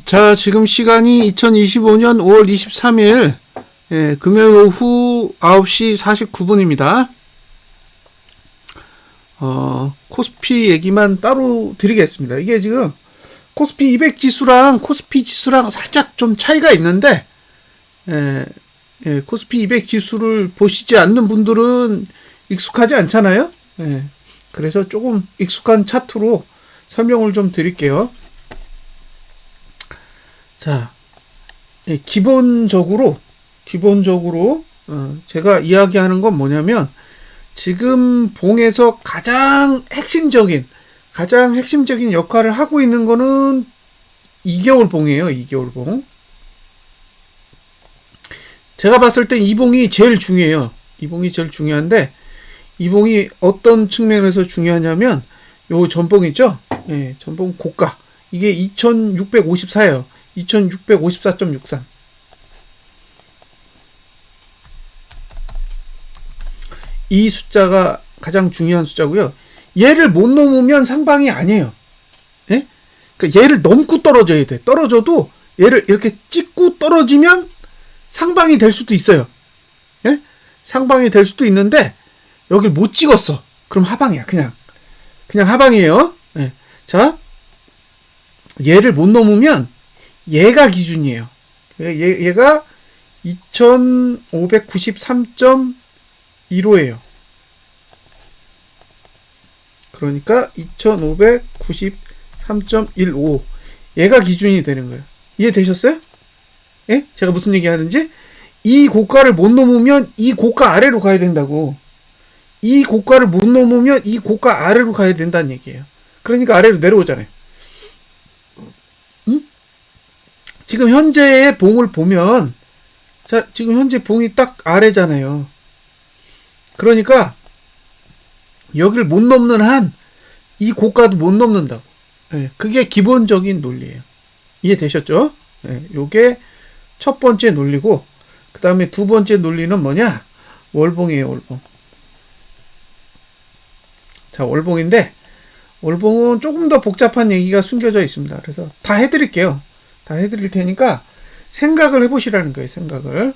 자, 지금 시간이 2025년 5월 23일 금요일 오후 9시 49분입니다. 코스피 얘기만 따로 드리겠습니다. 이게 지금 코스피 200 지수랑 코스피 지수랑 살짝 좀 차이가 있는데, 코스피 200 지수를 보시지 않는 분들은 익숙하지 않잖아요. 그래서 조금 익숙한 차트로 설명을 좀 드릴게요. 자, 기본적으로 제가 이야기하는 건 뭐냐면, 지금 봉에서 가장 핵심적인 역할을 하고 있는 거는 2개월 봉이에요. 2개월 봉. 제가 봤을 땐 이 봉이 제일 중요해요. 이 봉이 제일 중요한데, 이 봉이 어떤 측면에서 중요하냐면, 요 전봉 있죠? 전봉 고가. 이게 2654예요. 2654.63. 이 숫자가 가장 중요한 숫자고요. 얘를 못 넘으면 상방이 아니에요. 예? 그러니까 얘를 넘고 떨어져야 돼. 떨어져도 얘를 이렇게 찍고 떨어지면 상방이 될 수도 있어요. 예? 상방이 될 수도 있는데 여길 못 찍었어. 그럼 하방이야. 그냥 하방이에요. 예. 자, 얘를 못 넘으면 얘가 기준이에요. 얘가 2593.15예요. 그러니까 2593.15 얘가 기준이 되는 거예요. 이해되셨어요? 예? 제가 무슨 얘기 하는지? 이 고가를 못 넘으면 이 고가 아래로 가야 된다고. 이 고가를 못 넘으면 이 고가 아래로 가야 된다는 얘기예요. 그러니까 아래로 내려오잖아요. 응? 지금 현재의 봉을 보면, 자, 지금 현재 봉이 딱 아래잖아요. 그러니까 여기를 못 넘는 한 이 고가도 못 넘는다고. 그게 기본적인 논리예요. 이해되셨죠? 요게 첫 번째 논리고, 그 다음에 두 번째 논리는 뭐냐? 월봉이에요, 월봉. 자, 월봉인데, 월봉은 조금 더 복잡한 얘기가 숨겨져 있습니다. 그래서 다 해드릴게요. 다 해드릴 테니까 생각을 해보시라는 거예요, 생각을.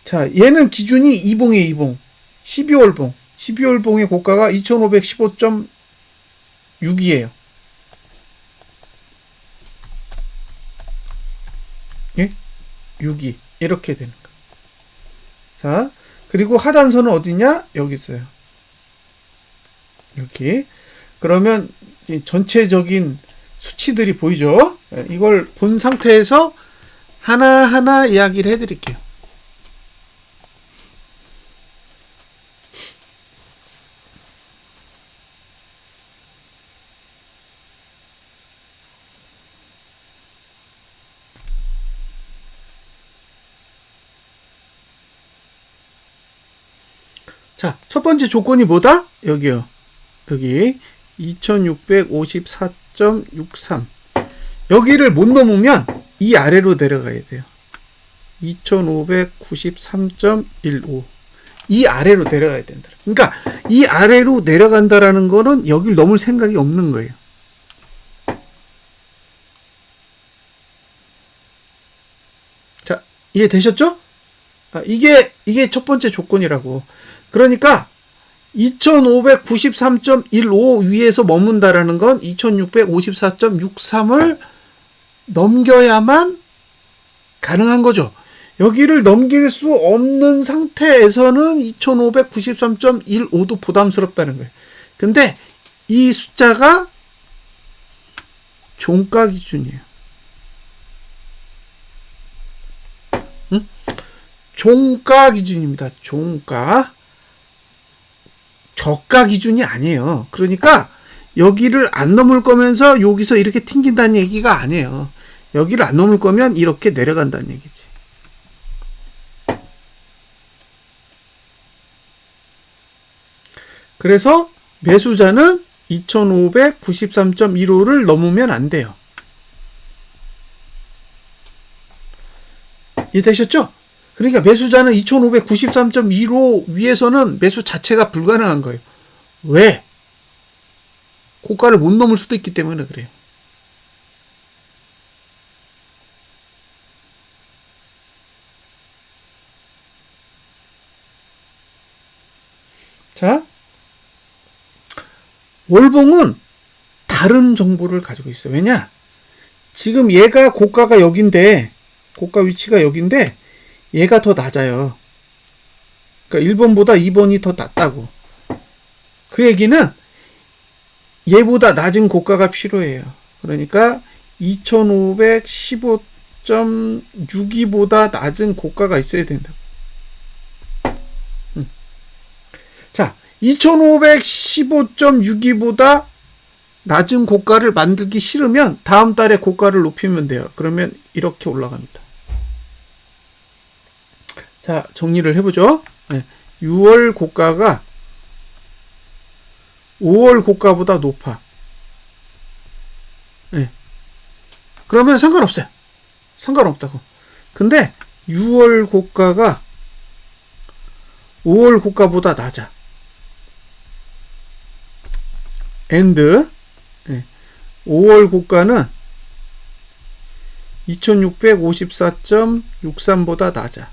자, 얘는 기준이 이봉이에요, 이봉. 12월봉. 12월봉의 고가가 2515.6이에요. 예? 6이. 이렇게 되는 거. 자, 그리고 하단선은 어디냐? 여기 있어요. 여기. 그러면 전체적인 수치들이 보이죠? 이걸 본 상태에서 하나하나 이야기를 해드릴게요. 자, 첫 번째 조건이 뭐다? 여기요. 여기 2654.63. 여기를 못 넘으면 이 아래로 내려가야 돼요. 2593.15. 이 아래로 내려가야 된다. 그러니까 이 아래로 내려간다라는 거는 여기를 넘을 생각이 없는 거예요. 자, 이해되셨죠? 이게 첫 번째 조건이라고. 그러니까 2593.15 위에서 머문다라는 건 2654.63을 넘겨야만 가능한 거죠. 여기를 넘길 수 없는 상태에서는 2593.15도 부담스럽다는 거예요. 근데 이 숫자가 종가 기준이에요. 응? 종가 기준입니다. 종가. 저가 기준이 아니에요. 그러니까 여기를 안 넘을 거면서 여기서 이렇게 튕긴다는 얘기가 아니에요. 여기를 안 넘을 거면 이렇게 내려간다는 얘기지. 그래서 매수자는 2593.15를 넘으면 안 돼요. 이해되셨죠? 그러니까 매수자는 2593.15 위에서는 매수 자체가 불가능한 거예요. 왜? 고가를 못 넘을 수도 있기 때문에 그래요. 자, 월봉은 다른 정보를 가지고 있어요. 왜냐? 지금 얘가 고가가 여긴데, 고가 위치가 여긴데, 얘가 더 낮아요. 그러니까 1번보다 2번이 더 낮다고. 그 얘기는 얘보다 낮은 고가가 필요해요. 그러니까 2515.62보다 낮은 고가가 있어야 된다. 자, 2515.62보다 낮은 고가를 만들기 싫으면 다음 달에 고가를 높이면 돼요. 그러면 이렇게 올라갑니다. 자, 정리를 해보죠. 6월 고가가 5월 고가보다 높아. 그러면 상관없어요. 상관없다고. 근데 6월 고가가 5월 고가보다 낮아. and 5월 고가는 2654.63보다 낮아.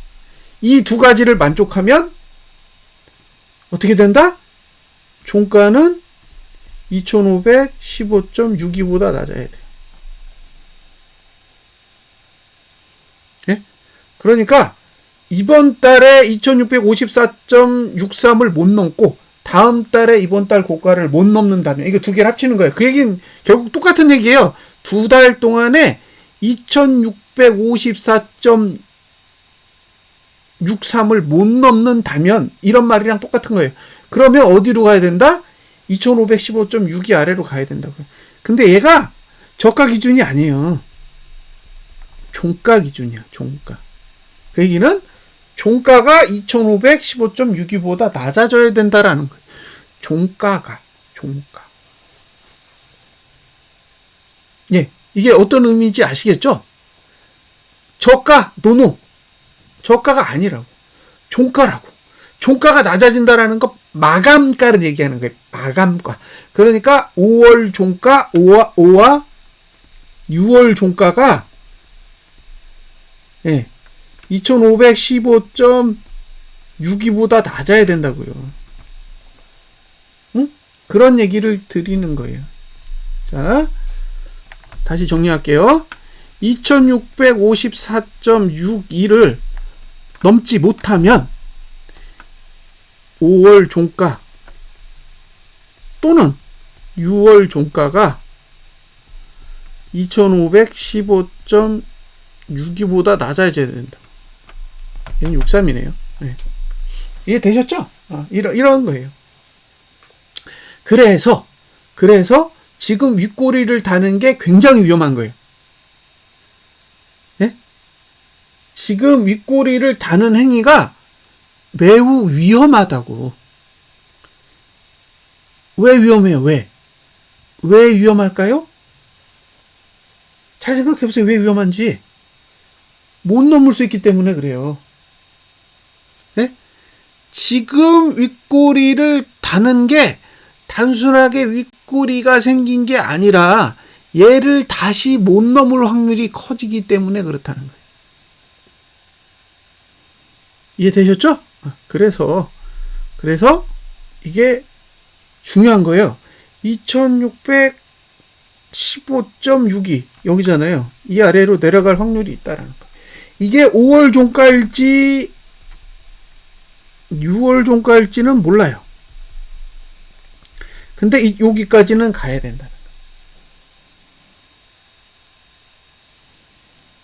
이 두 가지를 만족하면 어떻게 된다? 종가는 2515.62보다 낮아야 돼. 예? 그러니까 이번 달에 2654.63을 못 넘고 다음 달에 이번 달 고가를 못 넘는다면 이게 두 개를 합치는 거예요. 그 얘기는 결국 똑같은 얘기예요. 두 달 동안에 2654.63을 못 넘는다면 이런 말이랑 똑같은 거예요. 그러면 어디로 가야 된다? 2515.62 아래로 가야 된다고요. 근데 얘가 저가 기준이 아니에요. 종가 기준이야. 종가. 그 얘기는 종가가 2515.62보다 낮아져야 된다라는 거예요. 종가. 예, 이게 어떤 의미인지 아시겠죠? 저가, 노노. 저가가 아니라고. 종가라고. 종가가 낮아진다라는 거 마감가를 얘기하는 거예요. 마감가. 그러니까 5월 종가, 5와 6월 종가가 2515.62보다 낮아야 된다고요. 응? 그런 얘기를 드리는 거예요. 자, 다시 정리할게요. 2654.62를 넘지 못하면 5월 종가 또는 6월 종가가 2515.62보다 낮아져야 된다. 얘는 63이네요. 네. 이해 되셨죠? 이런 거예요. 그래서 지금 윗꼬리를 다는 게 굉장히 위험한 거예요. 네? 지금 윗꼬리를 다는 행위가 매우 위험하다고. 왜 위험해요? 왜 위험할까요? 잘 생각해보세요. 왜 위험한지. 못 넘을 수 있기 때문에 그래요. 네? 지금 윗꼬리를 다는 게 단순하게 윗꼬리가 생긴 게 아니라 얘를 다시 못 넘을 확률이 커지기 때문에 그렇다는 거예요. 이해되셨죠? 그래서 이게 중요한 거예요. 2615.62 여기잖아요. 이 아래로 내려갈 확률이 있다라는 거. 이게 5월 종가일지 6월 종가일지는 몰라요. 근데 여기까지는 가야 된다는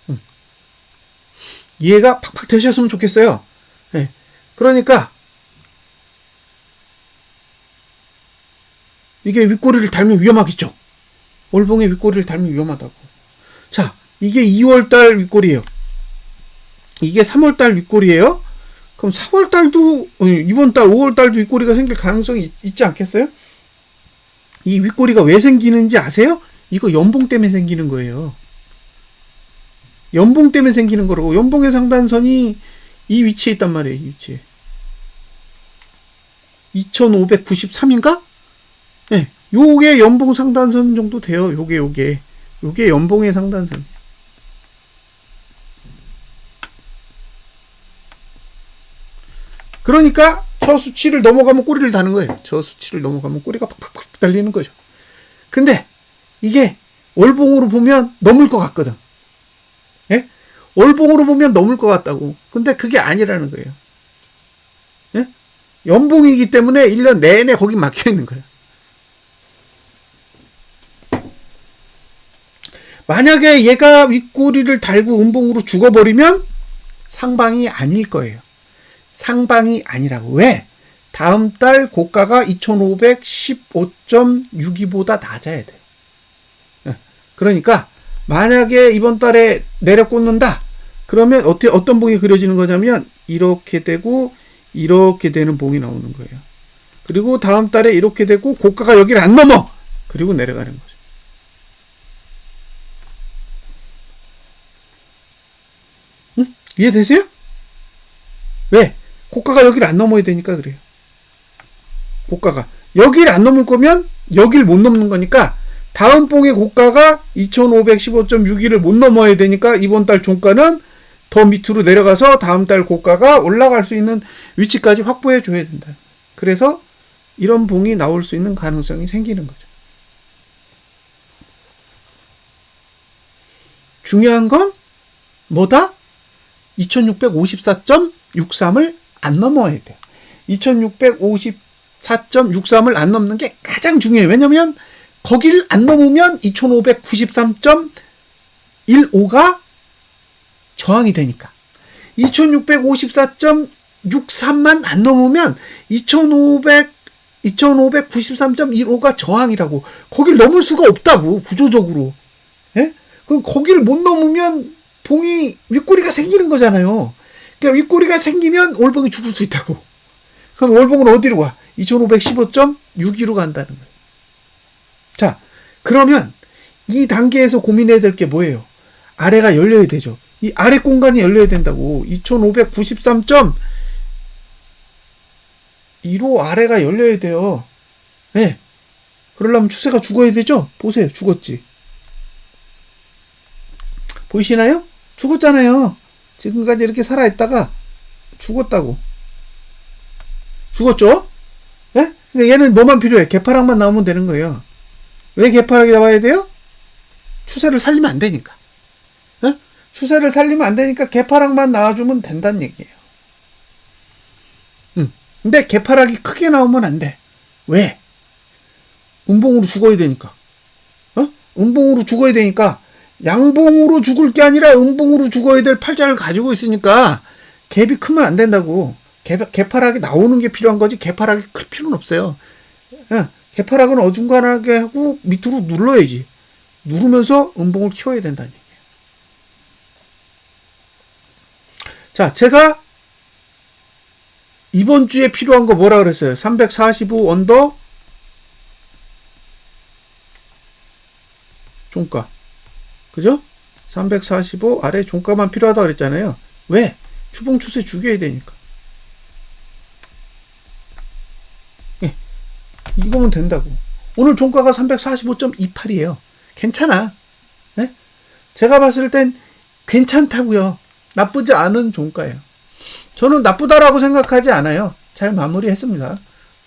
거. 이해가 팍팍 되셨으면 좋겠어요. 네. 그러니까 이게 윗꼬리를 달면 위험하겠죠. 월봉의 윗꼬리를 달면 위험하다고. 자, 이게 2월달 윗꼬리예요. 이게 3월달 윗꼬리예요. 그럼 4월달도 이번 달 5월달도 윗꼬리가 생길 가능성이 있지 않겠어요? 이 윗꼬리가 왜 생기는지 아세요? 이거 연봉 때문에 생기는 거예요. 연봉 때문에 생기는 거라고. 연봉의 상단선이 이 위치에 있단 말이에요. 이 위치에. 2593인가? 네, 요게 연봉 상단선 정도 돼요. 요게 연봉의 상단선. 그러니까 저 수치를 넘어가면 꼬리를 다는 거예요. 저 수치를 넘어가면 꼬리가 팍팍팍 달리는 거죠. 근데 이게 월봉으로 보면 넘을 것 같거든. 예? 월봉으로 보면 넘을 것 같다고. 근데 그게 아니라는 거예요. 예? 연봉이기 때문에 1년 내내 거기 막혀 있는 거예요. 만약에 얘가 윗꼬리를 달고 음봉으로 죽어버리면 상방이 아닐 거예요. 상방이 아니라고. 왜? 다음 달 고가가 2515.62보다 낮아야 돼요. 그러니까 만약에 이번 달에 내려 꽂는다. 그러면 어떤 봉이 그려지는 거냐면 이렇게 되고 이렇게 되는 봉이 나오는 거예요. 그리고 다음 달에 이렇게 되고 고가가 여기를 안 넘어. 그리고 내려가는 거죠. 응? 이해되세요? 왜? 고가가 여기를 안 넘어야 되니까 그래요. 고가가 여기를 안 넘을 거면 여기를 못 넘는 거니까 다음 봉의 고가가 2515.61을 못 넘어야 되니까 이번 달 종가는 더 밑으로 내려가서 다음 달 고가가 올라갈 수 있는 위치까지 확보해 줘야 된다. 그래서 이런 봉이 나올 수 있는 가능성이 생기는 거죠. 중요한 건 뭐다? 2654.63을 안 넘어야 돼요. 2654.63을 안 넘는 게 가장 중요해요. 왜냐면 거길 안 넘으면 2593.15가 저항이 되니까. 2654.63만 안 넘으면 2593.15가 저항이라고. 거길 넘을 수가 없다고, 구조적으로. 예? 그럼 거길 못 넘으면 봉이 윗꼬리가 생기는 거잖아요. 그러니까 윗꼬리가 생기면 월봉이 죽을 수 있다고. 그럼 월봉은 어디로 가? 2515.62로 간다는 거예요. 자, 그러면 이 단계에서 고민해야 될 게 뭐예요? 아래가 열려야 되죠. 이 아래 공간이 열려야 된다고. 2593.15 아래가 열려야 돼요. 네. 그러려면 추세가 죽어야 되죠? 보세요. 죽었지. 보이시나요? 죽었잖아요. 지금까지 이렇게 살아있다가 죽었다고. 죽었죠? 네? 그러니까 얘는 뭐만 필요해? 개파락만 나오면 되는 거예요. 왜 개파락이 나와야 돼요? 추세를 살리면 안 되니까. 네? 추세를 살리면 안 되니까 개파락만 나와주면 된다는 얘기예요. 근데 개파락이 크게 나오면 안 돼. 왜? 음봉으로 죽어야 되니까. 음봉으로 죽어야 되니까 양봉으로 죽을 게 아니라 음봉으로 죽어야 될 팔자를 가지고 있으니까 갭이 크면 안 된다고. 개파락이 나오는 게 필요한 거지 개파락이 클 필요는 없어요. 개파락은 어중간하게 하고 밑으로 눌러야지. 누르면서 음봉을 키워야 된다는 얘기예요. 자, 제가 이번 주에 필요한 거 뭐라 그랬어요? 345 언더 종가. 그죠? 345 아래 종가만 필요하다 그랬잖아요. 왜? 주봉 추세 죽여야 되니까. 예. 이거면 된다고. 오늘 종가가 345.28이에요. 괜찮아. 네? 제가 봤을 땐 괜찮다고요. 나쁘지 않은 종가예요. 저는 나쁘다라고 생각하지 않아요. 잘 마무리했습니다.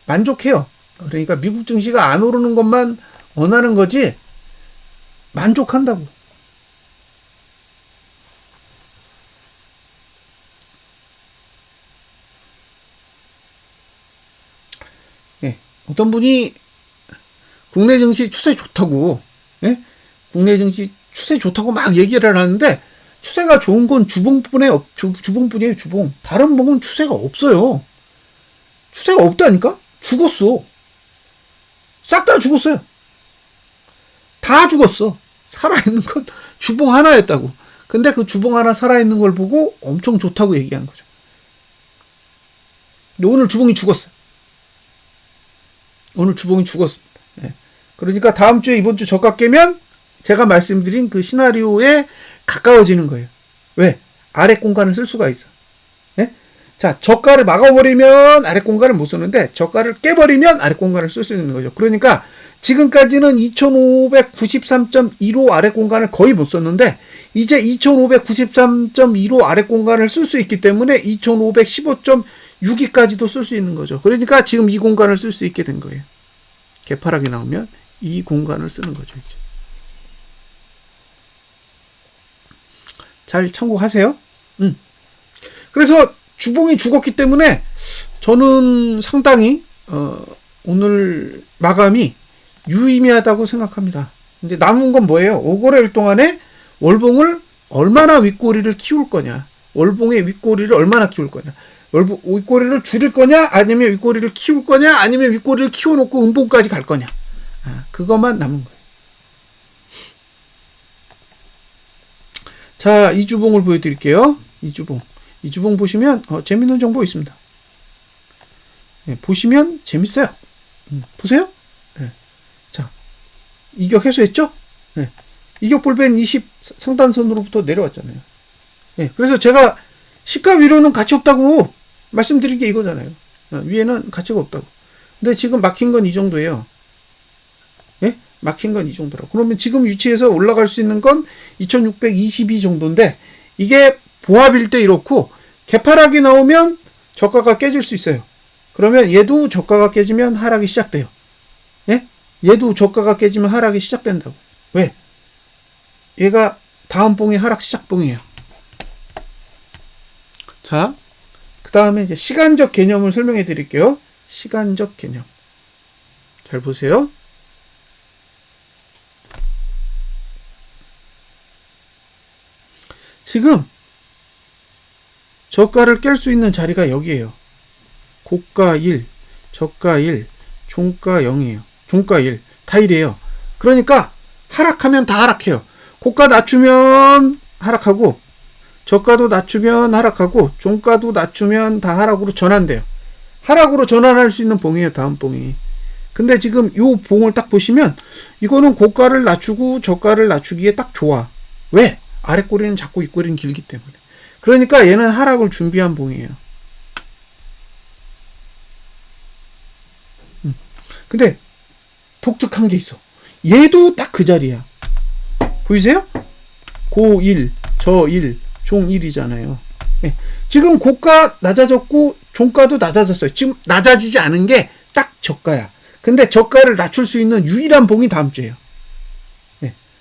만족해요. 그러니까 미국 증시가 안 오르는 것만 원하는 거지 만족한다고. 예, 어떤 분이 국내 증시 추세 좋다고, 예? 국내 증시 추세 좋다고 막 얘기를 하는데 추세가 좋은 건 주봉뿐이에요. 주봉. 다른 봉은 추세가 없어요. 추세가 없다니까? 죽었어. 싹 다 죽었어요. 다 죽었어. 살아있는 건 주봉 하나였다고. 근데 그 주봉 하나 살아있는 걸 보고 엄청 좋다고 얘기한 거죠. 근데 오늘 주봉이 죽었어요. 오늘 주봉이 죽었습니다. 네. 그러니까 다음 주에 이번 주 저가 깨면 제가 말씀드린 그 시나리오에 가까워지는 거예요. 왜? 아래 공간을 쓸 수가 있어. 네? 자, 저가를 막아버리면 아래 공간을 못 쓰는데 저가를 깨버리면 아래 공간을 쓸 수 있는 거죠. 그러니까 지금까지는 2593.15 아래 공간을 거의 못 썼는데 이제 2593.15 아래 공간을 쓸 수 있기 때문에 2515.65 6기까지도 쓸 수 있는 거죠. 그러니까 지금 이 공간을 쓸 수 있게 된 거예요. 개파락이 나오면 이 공간을 쓰는 거죠. 이제. 잘 참고하세요. 그래서 주봉이 죽었기 때문에 저는 상당히 오늘 마감이 유의미하다고 생각합니다. 이제 남은 건 뭐예요? 5거래일 동안에 월봉을 얼마나 윗꼬리를 키울 거냐, 월봉의 윗꼬리를 얼마나 키울 거냐, 윗꼬리를 줄일 거냐, 아니면 윗꼬리를 키울 거냐, 아니면 윗꼬리를 키워놓고 음봉까지 갈 거냐, 그것만 남은 거예요. 자, 이주봉을 보여드릴게요. 이주봉 보시면 재밌는 정보 있습니다. 보시면 재밌어요. 보세요. 자, 이격 해소했죠? 이격 볼벤 20 상단선으로부터 내려왔잖아요. 그래서 제가 시가 위로는 가치 없다고 말씀드린 게 이거잖아요. 위에는 가치가 없다고. 근데 지금 막힌 건 이 정도예요. 막힌 건 이 정도라고. 그러면 지금 위치에서 올라갈 수 있는 건 2622 정도인데, 이게 보합일 때 이렇고 개파락이 나오면 저가가 깨질 수 있어요. 그러면 얘도 저가가 깨지면 하락이 시작돼요. 얘도 저가가 깨지면 하락이 시작된다고. 왜? 얘가 다음 봉이 하락 시작봉이에요. 자, 그 다음에 이제 시간적 개념을 설명해 드릴게요. 시간적 개념. 잘 보세요. 지금 저가를 깰 수 있는 자리가 여기에요. 고가 1, 저가 1, 종가 0이에요. 종가 1, 다 1이에요. 그러니까 하락하면 다 하락해요. 고가 낮추면 하락하고, 저가도 낮추면 하락하고, 종가도 낮추면 다 하락으로 전환돼요. 하락으로 전환할 수 있는 봉이에요, 다음 봉이. 근데 지금 요 봉을 딱 보시면 이거는 고가를 낮추고 저가를 낮추기에 딱 좋아. 왜? 아래 꼬리는 작고 윗 꼬리는 길기 때문에. 그러니까 얘는 하락을 준비한 봉이에요. 근데 독특한 게 있어. 얘도 딱 그 자리야. 보이세요? 고 1, 저 1, 종 1이잖아요. 지금 고가 낮아졌고 종가도 낮아졌어요. 지금 낮아지지 않은 게 딱 저가야. 근데 저가를 낮출 수 있는 유일한 봉이 다음 주예요.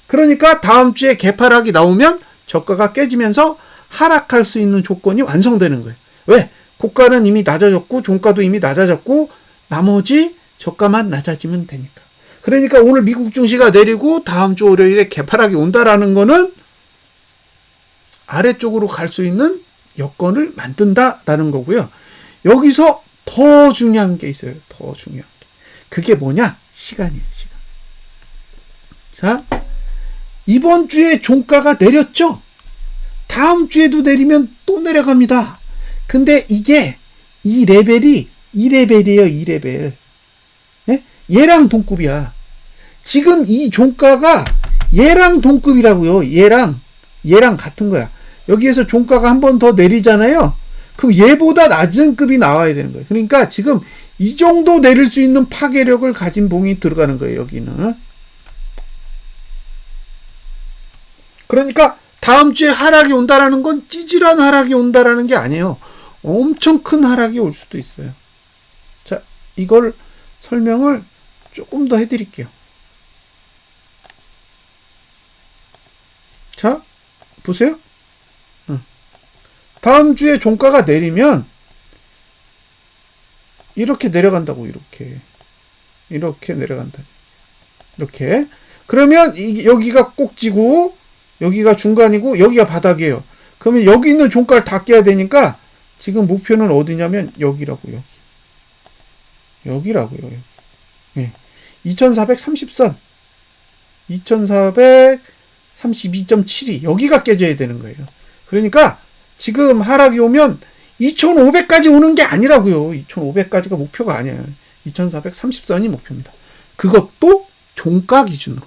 그러니까 다음 주에 개파락이 나오면 저가가 깨지면서 하락할 수 있는 조건이 완성되는 거예요. 왜? 고가는 이미 낮아졌고 종가도 이미 낮아졌고 나머지 저가만 낮아지면 되니까. 그러니까 오늘 미국 증시가 내리고 다음 주 월요일에 개파락이 온다라는 거는 아래쪽으로 갈 수 있는 여건을 만든다라는 거고요. 여기서 더 중요한 게 있어요. 더 중요한 게. 그게 뭐냐? 시간이에요. 시간. 자, 이번 주에 종가가 내렸죠? 다음 주에도 내리면 또 내려갑니다. 근데 이게 이 레벨이에요. 2레벨. 얘랑 동급이야. 지금 이 종가가 얘랑 동급이라고요. 얘랑 같은 거야. 여기에서 종가가 한 번 더 내리잖아요. 그럼 얘보다 낮은 급이 나와야 되는 거예요. 그러니까 지금 이 정도 내릴 수 있는 파괴력을 가진 봉이 들어가는 거예요. 여기는. 그러니까 다음 주에 하락이 온다라는 건 찌질한 하락이 온다라는 게 아니에요. 엄청 큰 하락이 올 수도 있어요. 자, 이걸 설명을 조금 더 해드릴게요. 자, 보세요. 다음 주에 종가가 내리면 이렇게 내려간다고. 이렇게 내려간다. 이렇게. 그러면 여기가 꼭지고 여기가 중간이고 여기가 바닥이에요. 그러면 여기 있는 종가를 다 깨야 되니까 지금 목표는 어디냐면 여기라고요. 여기라고요. 여기. 2430선 2432.72 여기가 깨져야 되는 거예요. 그러니까 지금 하락이 오면 2500까지 오는 게 아니라고요. 2500까지가 목표가 아니에요. 2430선이 목표입니다. 그것도 종가 기준으로.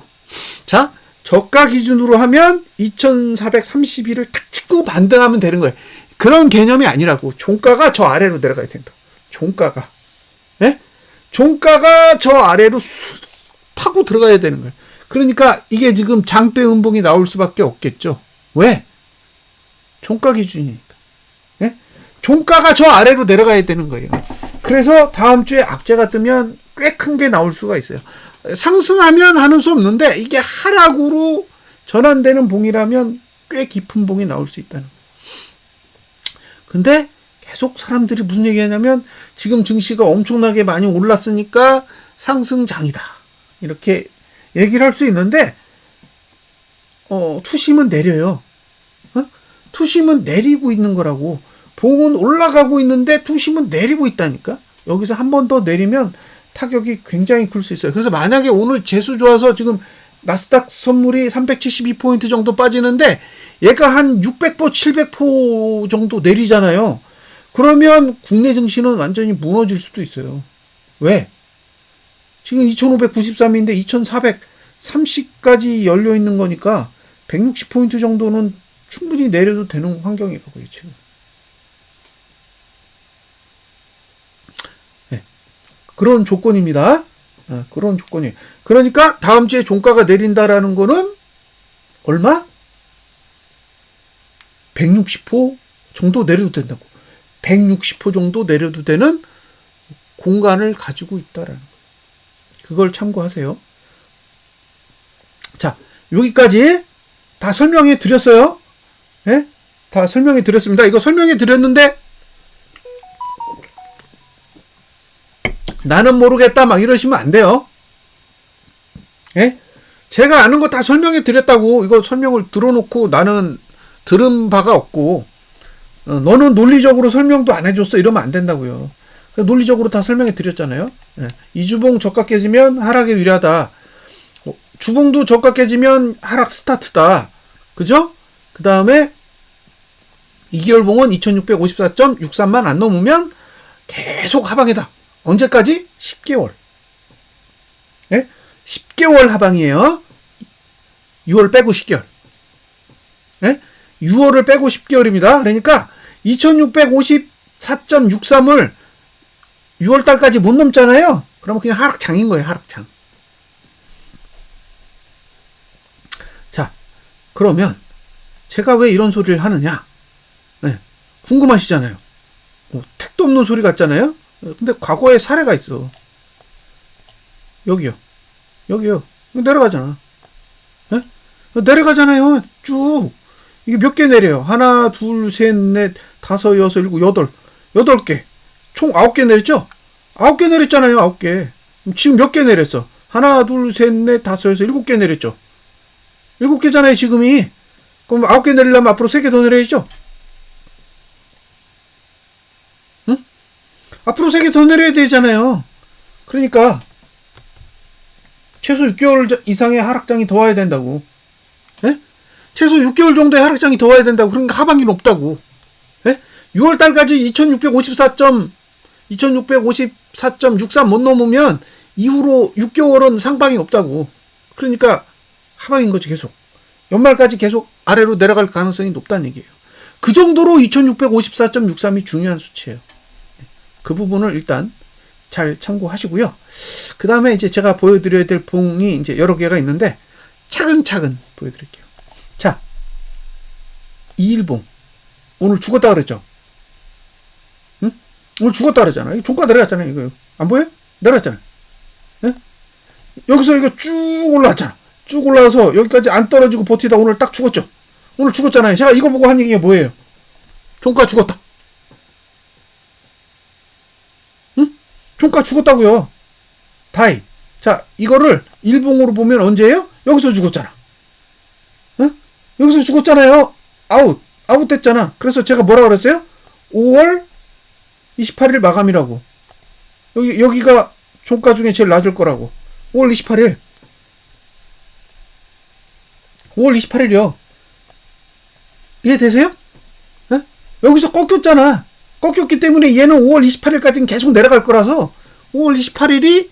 자, 저가 기준으로 하면 2432를 탁 찍고 반등하면 되는 거예요. 그런 개념이 아니라고. 종가가 저 아래로 내려가야 된다. 종가가. 종가가 저 아래로 파고 들어가야 되는 거예요. 그러니까 이게 지금 장대 음봉이 나올 수밖에 없겠죠. 왜? 종가 기준이니까. 종가가 저 아래로 내려가야 되는 거예요. 그래서 다음 주에 악재가 뜨면 꽤 큰 게 나올 수가 있어요. 상승하면 하는 수 없는데 이게 하락으로 전환되는 봉이라면 꽤 깊은 봉이 나올 수 있다는 거예요. 근데 계속 사람들이 무슨 얘기하냐면 지금 증시가 엄청나게 많이 올랐으니까 상승장이다. 이렇게 얘기를 할 수 있는데 투심은 내려요. 투심은 내리고 있는 거라고. 봉은 올라가고 있는데 투심은 내리고 있다니까. 여기서 한 번 더 내리면 타격이 굉장히 클 수 있어요. 그래서 만약에 오늘 재수 좋아서 지금 나스닥 선물이 372포인트 정도 빠지는데 얘가 한 600포, 700포 정도 내리잖아요. 그러면 국내 증시는 완전히 무너질 수도 있어요. 왜? 지금 2593인데 2430까지 열려 있는 거니까 160포인트 정도는 충분히 내려도 되는 환경이라고요, 지금. 네. 그런 조건입니다. 그런 조건이에요. 그러니까 다음 주에 종가가 내린다라는 거는 얼마? 160호 정도 내려도 된다고. 160호 정도 내려도 되는 공간을 가지고 있다라는 거예요. 그걸 참고하세요. 자, 여기까지 다 설명해 드렸어요. 네? 다 설명해 드렸습니다. 이거 설명해 드렸는데 나는 모르겠다 막 이러시면 안 돼요. 예? 제가 아는 거 다 설명해 드렸다고 이거 설명을 들어놓고 나는 들은 바가 없고 너는 논리적으로 설명도 안 해줬어 이러면 안 된다고요. 논리적으로 다 설명해 드렸잖아요. 예. 이주봉 저가 깨지면 하락에 유리하다. 주봉도 저가 깨지면 하락 스타트다. 그죠? 그 다음에 2개월봉은 2654.63만 안 넘으면 계속 하방이다. 언제까지? 10개월. 예? 10개월 하방이에요. 6월 빼고 10개월. 예? 6월을 빼고 10개월입니다. 그러니까 2654.63을 6월 달까지 못 넘잖아요. 그러면 그냥 하락장인 거예요. 하락장. 자, 그러면 제가 왜 이런 소리를 하느냐? 네, 궁금하시잖아요. 택도 없는 소리 같잖아요. 근데 과거에 사례가 있어. 여기요. 내려가잖아. 네? 내려가잖아요. 쭉. 이게 몇 개 내려요? 하나, 둘, 셋, 넷, 다섯, 여섯, 일곱, 여덟 개. 총 9개 내렸죠? 9개 내렸잖아요. 9개. 지금 몇 개 내렸어? 하나, 둘, 셋, 넷, 다섯, 여섯, 7개 내렸죠? 7개잖아요, 지금이. 그럼 9개 내리려면 앞으로 3개 더 내려야죠? 응? 앞으로 3개 더 내려야 되잖아요. 그러니까 최소 6개월 이상의 하락장이 더 와야 된다고. 예? 최소 6개월 정도의 하락장이 더 와야 된다고. 그러니까 하반기는 없다고. 예? 6월 달까지 2654.63 못 넘으면 이후로 6개월은 상방이 없다고. 그러니까 하방인 거지 계속. 연말까지 계속 아래로 내려갈 가능성이 높다는 얘기예요. 그 정도로 2654.63이 중요한 수치예요. 그 부분을 일단 잘 참고하시고요. 그 다음에 이제 제가 보여드려야 될 봉이 이제 여러 개가 있는데 차근차근 보여드릴게요. 자, 2일봉. 오늘 죽었다 그랬죠? 응? 오늘 죽었다 그랬잖아. 이 종가 내려갔잖아요. 이거 안 보여? 내려갔잖아. 응? 여기서 이거 쭉 올라왔잖아. 쭉 올라와서 여기까지 안 떨어지고 버티다 오늘 딱 죽었죠. 오늘 죽었잖아요. 제가 이거 보고 한 얘기가 뭐예요? 종가 죽었다. 응? 종가 죽었다고요. 다이. 자, 이거를 일봉으로 보면 언제예요? 여기서 죽었잖아. 응? 여기서 죽었잖아요. 아웃 됐잖아. 그래서 제가 뭐라 그랬어요? 5월 28일 마감이라고. 여기가 종가 중에 제일 낮을 거라고. 5월 28일. 5월 28일이요. 이해되세요? 네? 여기서 꺾였잖아. 꺾였기 때문에 얘는 5월 28일까지는 계속 내려갈 거라서 5월 28일이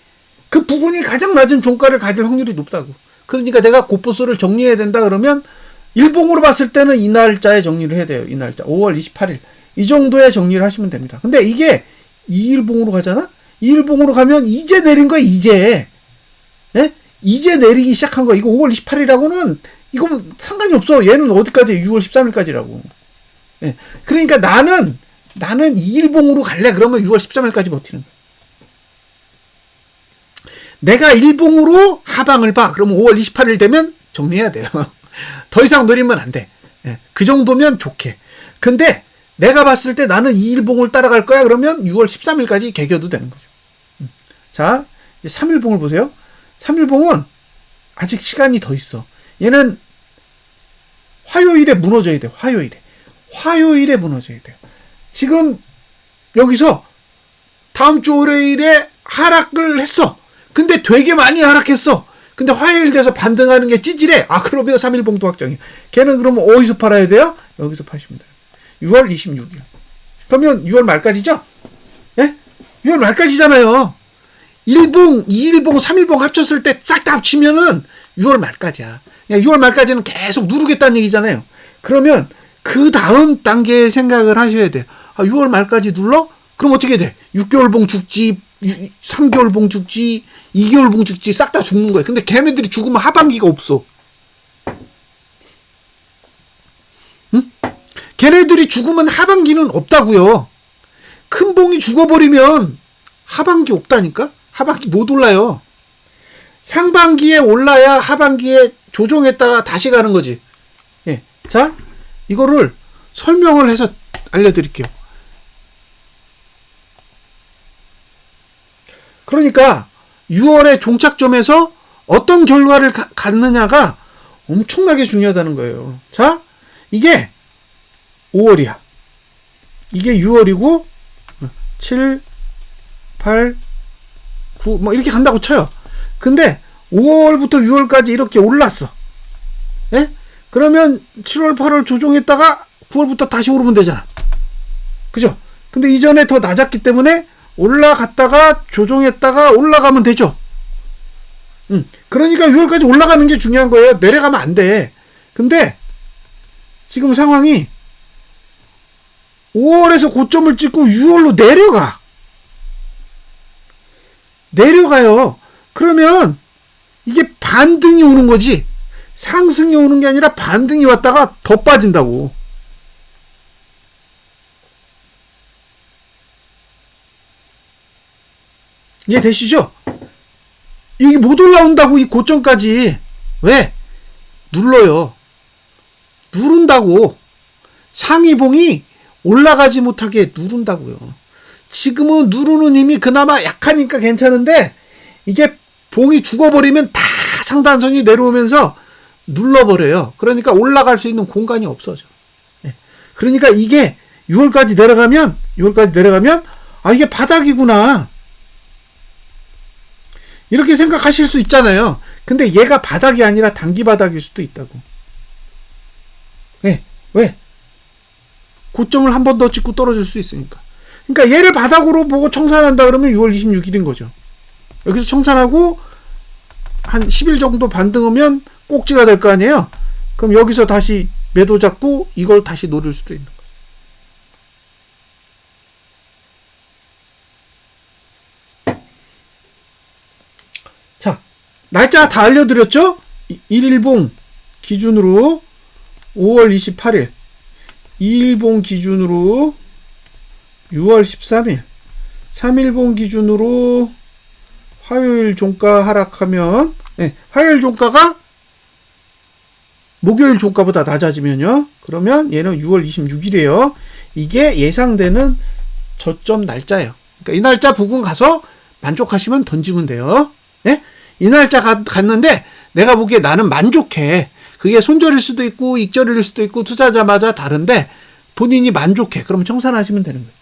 그 부분이 가장 낮은 종가를 가질 확률이 높다고. 그러니까 내가 고포수를 정리해야 된다 그러면 일봉으로 봤을 때는 이 날짜에 정리를 해야 돼요. 이 날짜. 5월 28일. 이 정도에 정리를 하시면 됩니다. 근데 이게 2일봉으로 가잖아? 2일봉으로 가면 이제 내린 거야, 이제. 예? 이제 내리기 시작한 거야. 이거 5월 28일하고는 이건 상관이 없어. 얘는 어디까지? 6월 13일까지라고. 예. 그러니까 나는 나는 2일봉으로 갈래. 그러면 6월 13일까지 버티는 거야. 내가 일봉으로 하방을 봐. 그러면 5월 28일 되면 정리해야 돼요. 더 이상 노리면 안 돼. 예, 그 정도면 좋게. 근데 내가 봤을 때 나는 2일봉을 따라갈 거야. 그러면 6월 13일까지 개겨도 되는 거죠. 자, 이제 3일봉을 보세요. 3일봉은 아직 시간이 더 있어. 얘는 화요일에 무너져야 돼. 화요일에 무너져야 돼요. 지금 여기서 다음 주 월요일에 하락을 했어. 근데 되게 많이 하락했어. 근데 화요일 돼서 반등하는 게 찌질해. 아, 그러면 3일봉도 확정이에요. 걔는 그러면 어디서 팔아야 돼요? 여기서 파시면 돼요. 6월 26일. 그러면 6월 말까지죠? 예? 6월 말까지잖아요. 1봉, 2일봉, 3일봉 합쳤을 때 싹 다 합치면은 6월 말까지야. 6월 말까지는 계속 누르겠다는 얘기잖아요. 그러면 그 다음 단계의 생각을 하셔야 돼요. 아, 6월 말까지 눌러? 그럼 어떻게 돼? 6개월봉 죽지, 3개월봉 죽지, 2개월봉 죽지, 싹 다 죽는 거예요. 근데 걔네들이 죽으면 하반기가 없어. 응? 걔네들이 죽으면 하반기는 없다고요. 큰 봉이 죽어버리면 하반기 없다니까? 하반기 못 올라요. 상반기에 올라야 하반기에 조정했다가 다시 가는 거지. 예. 자, 이거를 설명을 해서 알려드릴게요. 그러니까 6월의 종착점에서 어떤 결과를 갖느냐가 엄청나게 중요하다는 거예요. 자, 이게 5월이야. 이게 6월이고 7, 8, 9 뭐 이렇게 간다고 쳐요. 근데 5월부터 6월까지 이렇게 올랐어. 예? 그러면 7월, 8월 조정했다가 9월부터 다시 오르면 되잖아. 그죠? 근데 이전에 더 낮았기 때문에 올라갔다가 조정했다가 올라가면 되죠. 그러니까 6월까지 올라가는 게 중요한 거예요. 내려가면 안 돼. 근데 지금 상황이 5월에서 고점을 찍고 6월로 내려가요. 그러면 이게 반등이 오는 거지 상승이 오는 게 아니라 반등이 왔다가 더 빠진다고. 이해 되시죠? 이게 못 올라온다고 이 고점까지. 왜? 눌러요. 누른다고. 상위봉이 올라가지 못하게 누른다고요. 지금은 누르는 힘이 그나마 약하니까 괜찮은데 이게 봉이 죽어버리면 다 상단선이 내려오면서 눌러버려요. 그러니까 올라갈 수 있는 공간이 없어져. 그러니까 이게 6월까지 내려가면 아, 이게 바닥이구나 이렇게 생각하실 수 있잖아요. 근데 얘가 바닥이 아니라 단기 바닥일 수도 있다고. 왜? 고점을 한 번 더 찍고 떨어질 수 있으니까. 그러니까 얘를 바닥으로 보고 청산한다 그러면 6월 26일인 거죠. 여기서 청산하고 한 10일 정도 반등하면 꼭지가 될 거 아니에요. 그럼 여기서 다시 매도 잡고 이걸 다시 노릴 수도 있는 거예요. 자, 날짜 다 알려드렸죠? 1일봉 기준으로 5월 28일, 2일봉 기준으로 6월 13일, 3일봉 기준으로 화요일 종가 하락하면, 화요일 종가가 목요일 종가보다 낮아지면요. 그러면 얘는 6월 26일이에요. 이게 예상되는 저점 날짜예요. 그러니까 이 날짜 부근 가서 만족하시면 던지면 돼요. 예? 이 날짜 갔는데 내가 보기에 나는 만족해. 그게 손절일 수도 있고 익절일 수도 있고 투자자마다 다른데 본인이 만족해. 그럼 청산하시면 되는 거예요.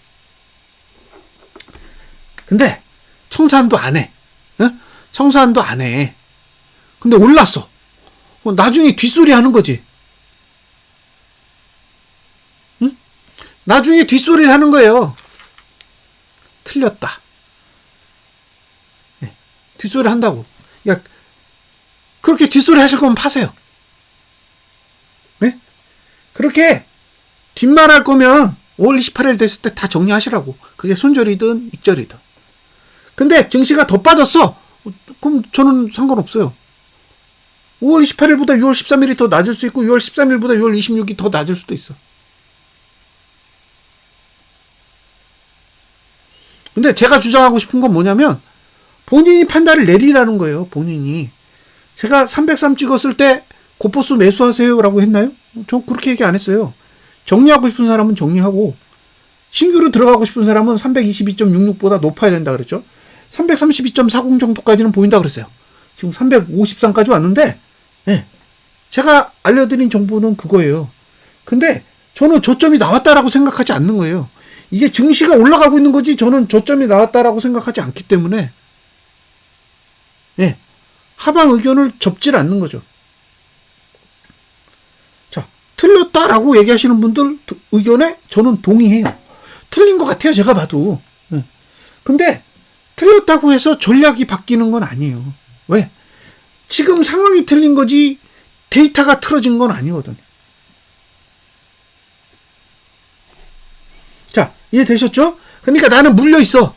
근데 청산도 안 해. 응? 청산도 안 해. 근데 올랐어. 나중에 뒷소리 하는 거지. 응? 나중에 뒷소리를 하는 거예요. 틀렸다. 네. 뒷소리 한다고. 야, 그렇게 뒷소리 하실 거면 파세요. 네? 그렇게 뒷말할 거면 5월 28일 됐을 때 다 정리하시라고. 그게 손절이든 익절이든. 근데 증시가 더 빠졌어. 그럼 저는 상관없어요. 5월 28일보다 6월 13일이 더 낮을 수 있고 6월 13일보다 6월 26일이 더 낮을 수도 있어. 근데 제가 주장하고 싶은 건 뭐냐면 본인이 판단을 내리라는 거예요. 본인이. 제가 303 찍었을 때 고포수 매수하세요라고 했나요? 저 그렇게 얘기 안 했어요. 정리하고 싶은 사람은 정리하고 신규로 들어가고 싶은 사람은 322.66보다 높아야 된다 그랬죠. 332.40 정도까지는 보인다 그랬어요. 지금 353까지 왔는데 네, 제가 알려드린 정보는 그거예요. 근데 저는 저점이 나왔다라고 생각하지 않는 거예요. 이게 증시가 올라가고 있는 거지 저는 저점이 나왔다라고 생각하지 않기 때문에 네, 하방 의견을 접질 않는 거죠. 자, 틀렸다라고 얘기하시는 분들 의견에 저는 동의해요. 틀린 것 같아요, 제가 봐도. 네. 근데 틀렸다고 해서 전략이 바뀌는 건 아니에요. 왜? 지금 상황이 틀린 거지 데이터가 틀어진 건 아니거든요. 자, 이해되셨죠? 그러니까 나는 물려 있어.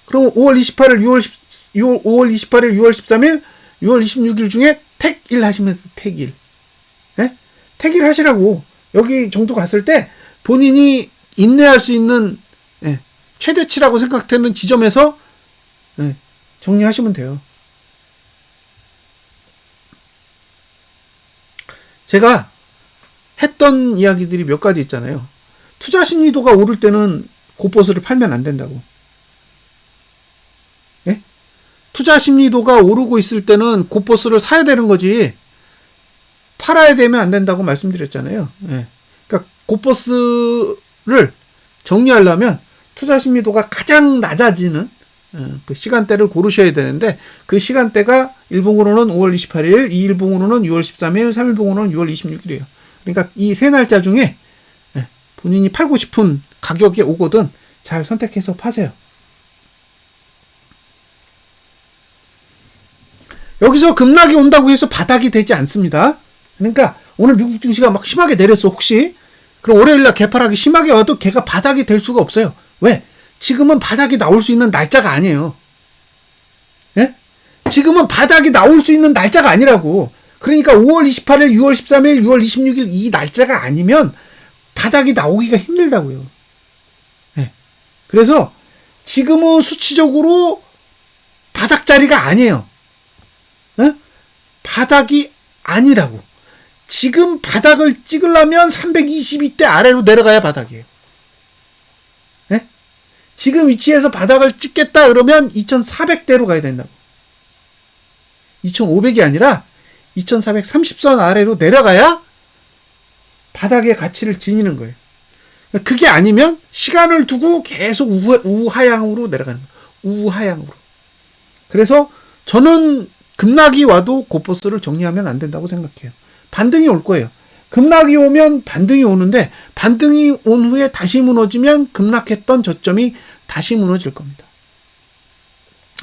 그럼 5월 28일, 5월 28일, 6월 13일, 6월 26일 중에 택일 하시면서 택일. 예? 택일 하시라고. 여기 정도 갔을 때 본인이 인내할 수 있는 예, 최대치라고 생각되는 지점에서 예, 정리하시면 돼요. 제가 했던 이야기들이 몇 가지 있잖아요. 투자 심리도가 오를 때는 고포스를 팔면 안 된다고. 예? 투자 심리도가 오르고 있을 때는 고포스를 사야 되는 거지 팔아야 되면 안 된다고 말씀드렸잖아요. 예. 그러니까 고포스를 정리하려면 투자 심리도가 가장 낮아지는 그 시간대를 고르셔야 되는데 그 시간대가 일봉으로는 5월 28일, 2일봉으로는 6월 13일, 3일봉으로는 6월 26일이에요. 그러니까 이 세 날짜 중에 본인이 팔고 싶은 가격에 오거든 잘 선택해서 파세요. 여기서 급락이 온다고 해서 바닥이 되지 않습니다. 그러니까 오늘 미국 증시가 막 심하게 내렸어 혹시 그럼 월요일날 개파락이 심하게 와도 걔가 바닥이 될 수가 없어요. 왜? 지금은 바닥이 나올 수 있는 날짜가 아니에요. 예? 지금은 바닥이 나올 수 있는 날짜가 아니라고. 그러니까 5월 28일, 6월 13일, 6월 26일 이 날짜가 아니면 바닥이 나오기가 힘들다고요. 예. 그래서 지금은 수치적으로 바닥 자리가 아니에요. 예? 바닥이 아니라고. 지금 바닥을 찍으려면 322대 아래로 내려가야 바닥이에요. 예? 지금 위치에서 바닥을 찍겠다 그러면 2400대로 가야 된다고. 2500이 아니라 2430선 아래로 내려가야 바닥의 가치를 지니는 거예요. 그게 아니면 시간을 두고 계속 우하향으로 내려가는 거예요. 우하향으로. 그래서 저는 급락이 와도 고포스를 정리하면 안 된다고 생각해요. 반등이 올 거예요. 급락이 오면 반등이 오는데 반등이 온 후에 다시 무너지면 급락했던 저점이 다시 무너질 겁니다.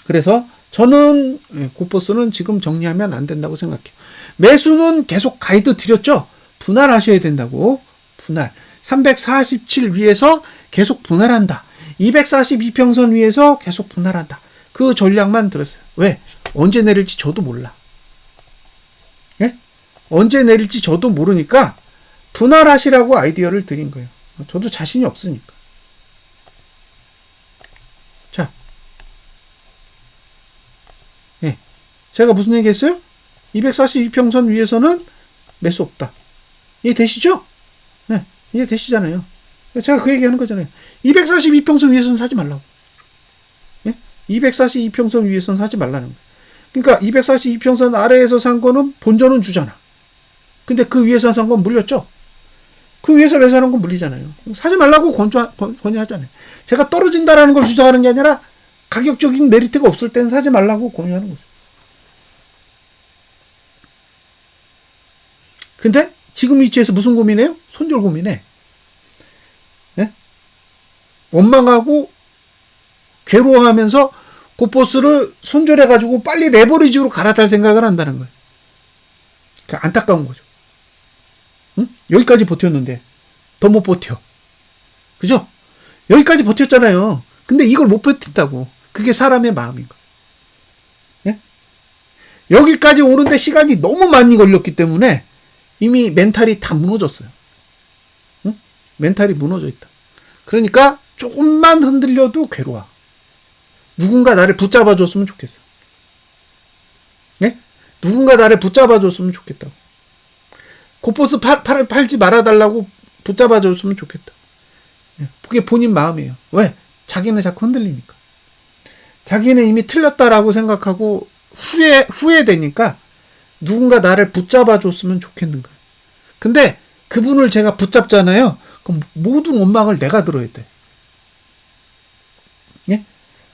그래서 저는 고포스는 지금 정리하면 안 된다고 생각해요. 매수는 계속 가이드 드렸죠. 분할하셔야 된다고. 분할. 347 위에서 계속 분할한다. 242평선 위에서 계속 분할한다. 그 전략만 들었어요. 왜? 언제 내릴지 저도 몰라. 예? 언제 내릴지 저도 모르니까 분할하시라고 아이디어를 드린 거예요. 저도 자신이 없으니까. 자. 예. 제가 무슨 얘기 했어요? 242평선 위에서는 매수 없다. 이해되시죠? 네. 이해되시잖아요. 제가 그 얘기하는 거잖아요. 242평선 위에서는 사지 말라고. 예? 242평선 위에서는 사지 말라는 거예요. 그러니까 242평선 아래에서 산 거는 본전은 주잖아. 근데 그 위에서 산 건 물렸죠? 그 위에서 매수하는 건 물리잖아요. 사지 말라고 권유하잖아요. 제가 떨어진다라는 걸 주장하는 게 아니라 가격적인 메리트가 없을 때는 사지 말라고 권유하는 거죠. 근데 지금 위치에서 무슨 고민해요? 손절 고민해. 네? 원망하고 괴로워하면서 고포스를 손절해가지고 빨리 레버리지로 갈아탈 생각을 한다는 거예요. 그러니까 안타까운 거죠. 응? 여기까지 버텼는데 더 못 버텨. 그죠? 여기까지 버텼잖아요. 근데 이걸 못 버틴다고. 그게 사람의 마음인 거예요. 네? 여기까지 오는데 시간이 너무 많이 걸렸기 때문에 이미 멘탈이 다 무너졌어요. 응? 멘탈이 무너져 있다. 그러니까 조금만 흔들려도 괴로워. 누군가 나를 붙잡아 줬으면 좋겠어. 예? 누군가 나를 붙잡아 줬으면 좋겠다고. 고포스 팔지 말아달라고 붙잡아 줬으면 좋겠다. 예. 그게 본인 마음이에요. 왜? 자기는 자꾸 흔들리니까. 자기는 이미 틀렸다라고 생각하고 후회되니까 누군가 나를 붙잡아 줬으면 좋겠는 거예요. 근데 그분을 제가 붙잡잖아요. 그럼 모든 원망을 내가 들어야 돼. 예?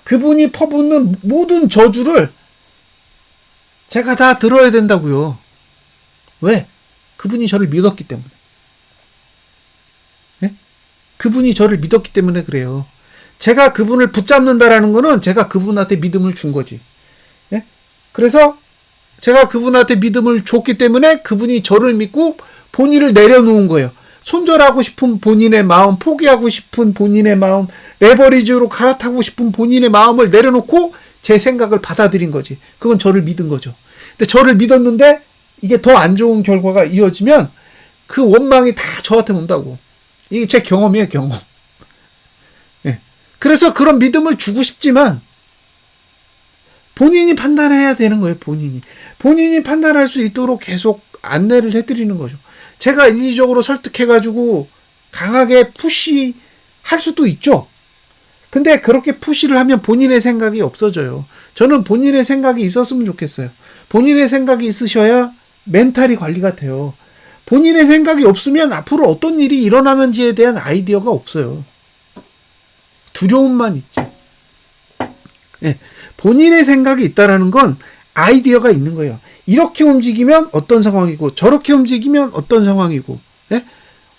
그분이 퍼붓는 모든 저주를 제가 다 들어야 된다고요. 왜? 그분이 저를 믿었기 때문에. 예? 그분이 저를 믿었기 때문에 그래요. 제가 그분을 붙잡는다라는 거는 제가 그분한테 믿음을 준 거지. 예? 그래서 제가 그분한테 믿음을 줬기 때문에 그분이 저를 믿고 본인을 내려놓은 거예요. 손절하고 싶은 본인의 마음, 포기하고 싶은 본인의 마음, 레버리지로 갈아타고 싶은 본인의 마음을 내려놓고 제 생각을 받아들인 거지. 그건 저를 믿은 거죠. 근데 저를 믿었는데 이게 더 안 좋은 결과가 이어지면 그 원망이 다 저한테 온다고. 이게 제 경험이에요, 경험. 예. 그래서 그런 믿음을 주고 싶지만 본인이 판단해야 되는 거예요, 본인이. 본인이 판단할 수 있도록 계속 안내를 해드리는 거죠. 제가 인위적으로 설득해가지고 강하게 푸시할 수도 있죠. 근데 그렇게 푸시를 하면 본인의 생각이 없어져요. 저는 본인의 생각이 있었으면 좋겠어요. 본인의 생각이 있으셔야 멘탈이 관리가 돼요. 본인의 생각이 없으면 앞으로 어떤 일이 일어나는지에 대한 아이디어가 없어요. 두려움만 있지. 예, 본인의 생각이 있다라는 건 아이디어가 있는 거예요. 이렇게 움직이면 어떤 상황이고 저렇게 움직이면 어떤 상황이고, 예?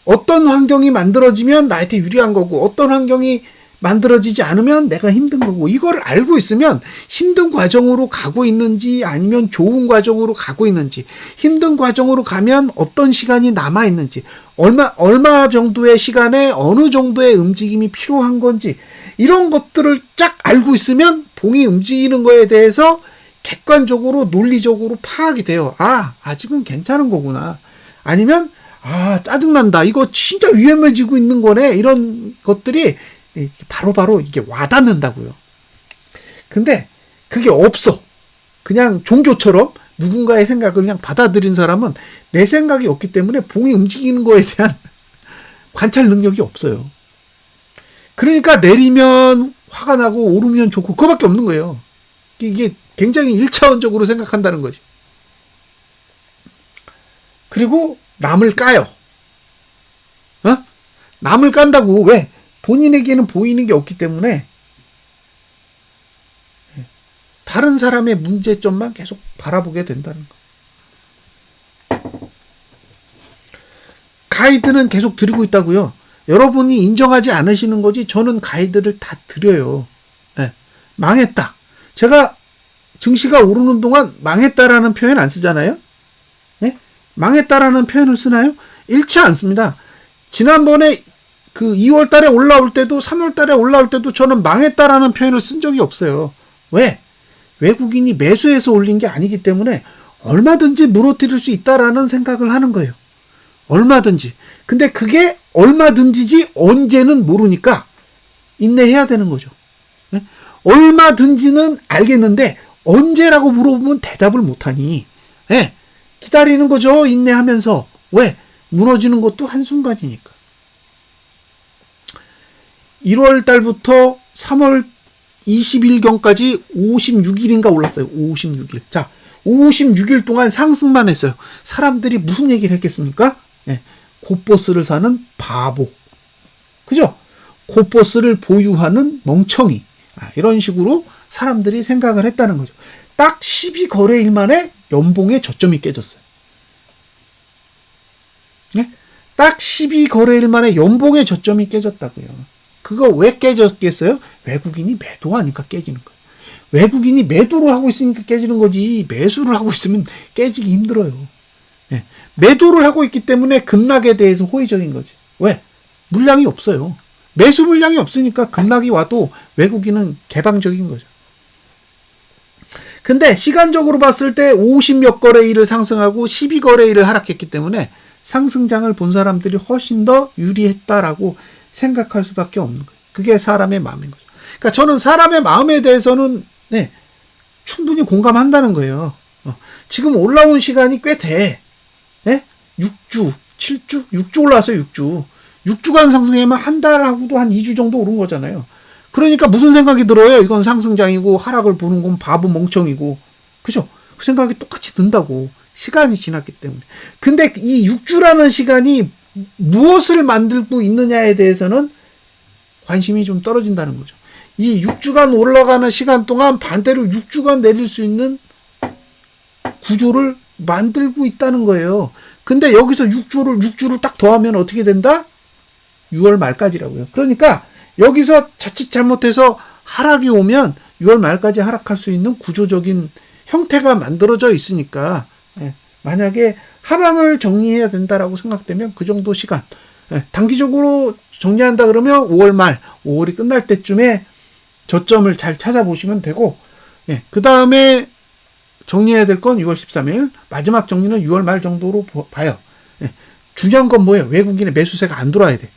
어떤 환경이 만들어지면 나한테 유리한 거고 어떤 환경이 만들어지지 않으면 내가 힘든 거고, 이걸 알고 있으면 힘든 과정으로 가고 있는지 아니면 좋은 과정으로 가고 있는지, 힘든 과정으로 가면 어떤 시간이 남아 있는지, 얼마 정도의 시간에 어느 정도의 움직임이 필요한 건지, 이런 것들을 쫙 알고 있으면 봉이 움직이는 거에 대해서 객관적으로 논리적으로 파악이 돼요. 아, 아직은 괜찮은 거구나. 아니면 짜증난다. 이거 진짜 위험해지고 있는 거네. 이런 것들이 바로바로 이게 와닿는다고요. 근데 그게 없어. 그냥 종교처럼 누군가의 생각을 그냥 받아들인 사람은 내 생각이 없기 때문에 봉이 움직이는 거에 대한 관찰 능력이 없어요. 그러니까 내리면 화가 나고 오르면 좋고 그거밖에 없는 거예요. 이게 굉장히 1차원적으로 생각한다는 거지. 그리고 남을 까요. 남을 깐다고. 왜? 본인에게는 보이는 게 없기 때문에 다른 사람의 문제점만 계속 바라보게 된다는 거. 가이드는 계속 드리고 있다고요. 여러분이 인정하지 않으시는 거지 저는 가이드를 다 드려요. 네. 망했다. 제가 증시가 오르는 동안 망했다라는 표현 안 쓰잖아요. 네? 망했다라는 표현을 쓰나요? 잃지 않습니다. 지난번에 그 2월 달에 올라올 때도 3월 달에 올라올 때도 저는 망했다라는 표현을 쓴 적이 없어요. 왜? 외국인이 매수해서 올린 게 아니기 때문에 얼마든지 무너뜨릴 수 있다라는 생각을 하는 거예요. 얼마든지. 근데 그게 얼마든지지 언제는 모르니까 인내해야 되는 거죠. 네? 얼마든지는 알겠는데 언제라고 물어보면 대답을 못하니 네? 기다리는 거죠. 인내하면서. 왜? 무너지는 것도 한순간이니까. 1월 달부터 3월 20일경까지 56일인가 올랐어요. 56일. 자, 56일 동안 상승만 했어요. 사람들이 무슨 얘기를 했겠습니까? 네. 고버스를 사는 바보. 그죠? 고버스를 보유하는 멍청이. 이런 식으로 사람들이 생각을 했다는 거죠. 딱 12거래일 만에 연봉의 저점이 깨졌어요. 네? 딱 12거래일 만에 연봉의 저점이 깨졌다고요. 그거 왜 깨졌겠어요? 외국인이 매도하니까 깨지는 거예요. 외국인이 매도를 하고 있으니까 깨지는 거지 매수를 하고 있으면 깨지기 힘들어요. 네. 매도를 하고 있기 때문에 급락에 대해서 호의적인 거지. 왜? 물량이 없어요. 매수 물량이 없으니까 급락이 와도 외국인은 개방적인 거죠. 근데 시간적으로 봤을 때 50몇 거래일을 상승하고 12거래일을 하락했기 때문에 상승장을 본 사람들이 훨씬 더 유리했다라고 생각할 수밖에 없는 거예요. 그게 사람의 마음인 거죠. 그러니까 저는 사람의 마음에 대해서는 네, 충분히 공감한다는 거예요. 지금 올라온 시간이 꽤 돼. 네? 6주, 7주? 6주 올라왔어요, 6주. 6주간 상승하면 한 달하고도 한 2주 정도 오른 거잖아요. 그러니까 무슨 생각이 들어요? 이건 상승장이고 하락을 보는 건 바보 멍청이고. 그죠? 그 생각이 똑같이 든다고. 시간이 지났기 때문에. 근데 이 6주라는 시간이 무엇을 만들고 있느냐에 대해서는 관심이 좀 떨어진다는 거죠. 이 6주간 올라가는 시간 동안 반대로 6주간 내릴 수 있는 구조를 만들고 있다는 거예요. 근데 여기서 6주를 딱 더하면 어떻게 된다? 6월 말까지라고요. 그러니까 여기서 자칫 잘못해서 하락이 오면 6월 말까지 하락할 수 있는 구조적인 형태가 만들어져 있으니까 만약에 하방을 정리해야 된다라고 생각되면 그 정도 시간 단기적으로 정리한다 그러면 5월 말 5월이 끝날 때쯤에 저점을 잘 찾아보시면 되고 그 다음에 정리해야 될 건 6월 13일 마지막 정리는 6월 말 정도로 봐요. 중요한 건 뭐예요? 외국인의 매수세가 안 들어와야 돼.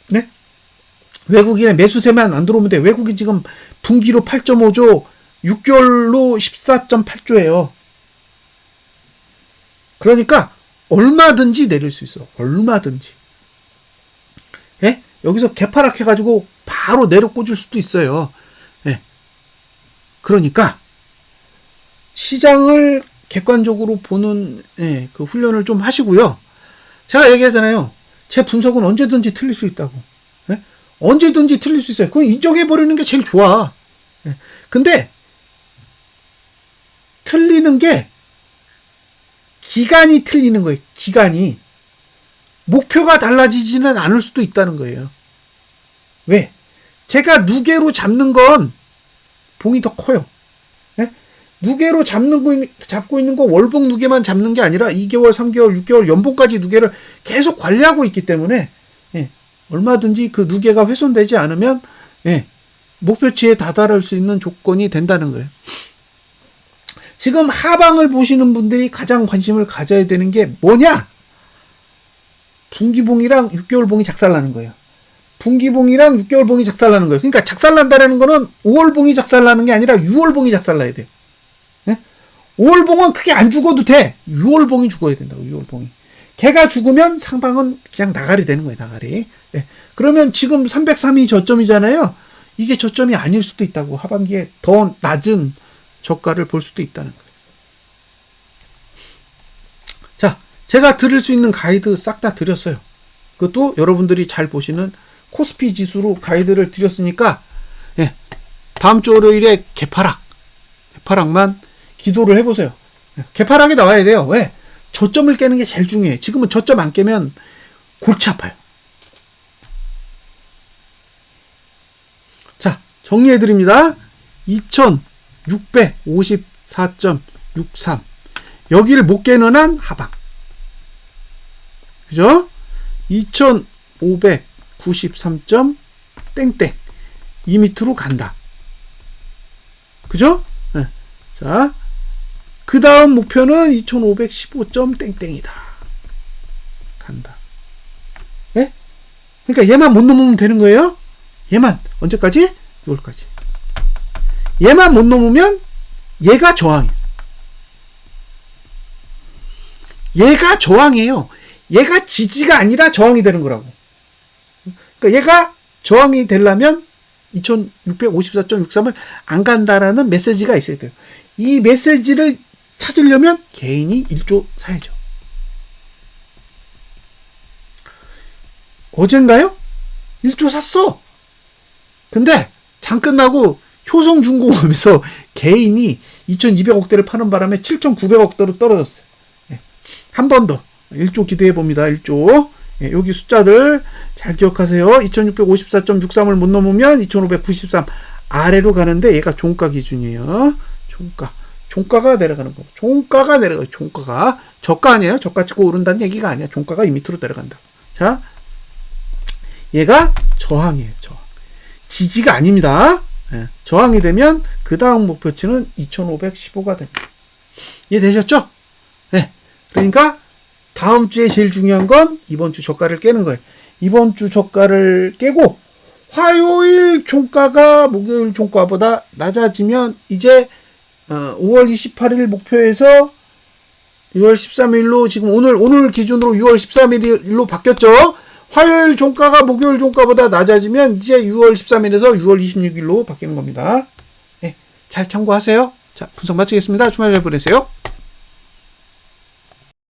네? 외국인의 매수세만 안 들어오면 돼. 외국인 지금 분기로 8.5조 6개월로 14.8조예요. 그러니까 얼마든지 내릴 수 있어. 얼마든지. 예? 여기서 개파락해가지고 바로 내려 꽂을 수도 있어요. 예. 그러니까 시장을 객관적으로 보는 그 훈련을 좀 하시고요. 제가 얘기하잖아요. 제 분석은 언제든지 틀릴 수 있다고. 예? 언제든지 틀릴 수 있어요. 그건 인정해버리는 게 제일 좋아. 예. 근데 틀리는 게 기간이 틀리는 거예요. 기간이. 목표가 달라지지는 않을 수도 있다는 거예요. 왜? 제가 누계로 잡는 건 봉이 더 커요. 예? 누계로 잡고 있는 건 월봉 누계만 잡는 게 아니라 2개월, 3개월, 6개월, 연봉까지 누계를 계속 관리하고 있기 때문에 얼마든지 그 누계가 훼손되지 않으면 목표치에 다다를 수 있는 조건이 된다는 거예요. 지금 하방을 보시는 분들이 가장 관심을 가져야 되는 게 뭐냐? 분기봉이랑 6개월봉이 작살나는 거예요. 분기봉이랑 6개월봉이 작살나는 거예요. 그러니까 작살난다는 거는 5월봉이 작살나는 게 아니라 6월봉이 작살나야 돼요. 5월봉은 크게 안 죽어도 돼. 6월봉이 죽어야 된다고. 6월봉이. 걔가 죽으면 상방은 그냥 나가리 되는 거예요. 나가리. 그러면 지금 303이 저점이잖아요. 이게 저점이 아닐 수도 있다고. 하반기에 더 낮은 저가를 볼 수도 있다는 거예요. 자, 제가 드릴 수 있는 가이드 싹 다 드렸어요. 그것도 여러분들이 잘 보시는 코스피 지수로 가이드를 드렸으니까 다음 주 월요일에 개파락만 기도를 해보세요. 개파락이 나와야 돼요. 왜? 저점을 깨는 게 제일 중요해. 지금은 저점 안 깨면 골치 아파요. 자, 정리해드립니다. 2654.63 여기를 못 깨는 한 하방. 그죠? 2593점 땡땡 이 밑으로 간다. 그죠? 네. 자, 그 다음 목표는 2515점 땡땡이다. 간다. 예? 그러니까 얘만 못 넘으면 되는 거예요? 얘만 언제까지? 6월까지. 얘만 못 넘으면 얘가 저항이에요. 얘가 저항이에요. 얘가 지지가 아니라 저항이 되는 거라고. 그러니까 얘가 저항이 되려면 2654.63을 안 간다라는 메시지가 있어야 돼요. 이 메시지를 찾으려면 개인이 1조 사야죠. 어젠가요? 1조 샀어. 근데 장 끝나고 효성중공업에서 개인이 2200억대를 파는 바람에 7900억대로 떨어졌어요. 한 번 더 1조 기대해 봅니다. 1조. 여기 숫자들 잘 기억하세요. 2654.63을 못 넘으면 2593 아래로 가는데 얘가 종가 기준이에요. 종가가 내려가는 거. 종가가 내려가요. 종가가. 저가 아니에요. 저가 치고 오른다는 얘기가 아니야. 종가가 이 밑으로 내려간다. 자, 얘가 저항이에요. 저항. 지지가 아닙니다. 저항이 되면 그 다음 목표치는 2515가 됩니다. 이해되셨죠? 네. 그러니까 다음 주에 제일 중요한 건 이번 주 저가를 깨는 거예요. 이번 주 저가를 깨고 화요일 종가가 목요일 종가보다 낮아지면 이제 5월 28일 목표에서 6월 13일로 지금 오늘 기준으로 6월 13일로 바뀌었죠. 화요일 종가가 목요일 종가보다 낮아지면 이제 6월 13일에서 6월 26일로 바뀌는 겁니다. 네, 잘 참고하세요. 자, 분석 마치겠습니다. 주말 잘 보내세요.